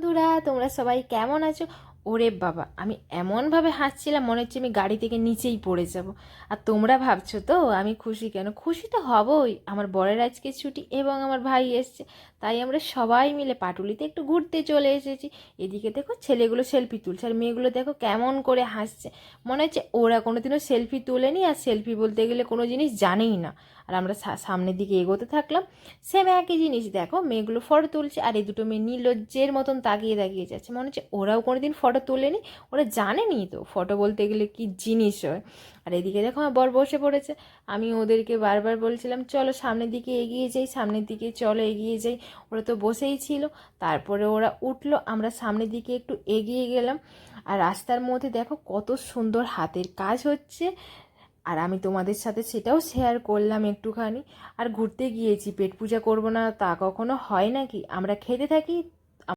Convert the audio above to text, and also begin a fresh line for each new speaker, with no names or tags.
বন্ধুরা, তোমরা সবাই কেমন আছো? ওরে বাবা, আমি এমনভাবে হাসছিলাম মনে হচ্ছে আমি গাড়ি থেকে নিচেই পড়ে যাব। আর তোমরা ভাবছো তো আমি খুশি কেন? খুশি তো হবই, আমার বরের আজকে ছুটি এবং আমার ভাই এসছে, তাই আমরা সবাই মিলে পাটুলিতে একটু ঘুরতে চলে এসেছি। এদিকে দেখো ছেলেগুলো সেলফি তুলছে আর মেয়েগুলো দেখো কেমন করে হাসছে, মনে হচ্ছে ওরা কোনোদিনও সেলফি তোলেনি আর সেলফি বলতে গেলে কোনো জিনিস জানেই না। আর আমরা সামনের দিকে এগোতে থাকলাম, সেম একই জিনিস দেখো, মেয়েগুলো ফটো তুলছে আর এই দুটো মেয়ে নির্লজ্জের মতন তাকিয়ে তাকিয়ে যাচ্ছে, মনে হচ্ছে ওরাও কোনোদিন ফটো তোলেনি, ওরা জানেনি তো ফটো বলতে গেলে কি জিনিস হয়। আর এদিকে দেখো আমার বর বসে পড়েছে, আমি ওদেরকে বারবার বলছিলাম চলো সামনের দিকে এগিয়ে যাই, সামনের দিকে চলো এগিয়ে যাই। ওরা তো বসেই ছিল, তারপরে ওরা উঠলো, আমরা সামনের দিকে একটু এগিয়ে গেলাম। আর রাস্তার মধ্যে দেখো কত সুন্দর হাতের কাজ হচ্ছে, আর আমি তোমাদের সাথে সেটাও শেয়ার করলাম একটুখানি। আর ঘুরতে গিয়েছি, পেট পূজা করবো না তা কখনো হয় নাকি? আমরা খেতে থাকি,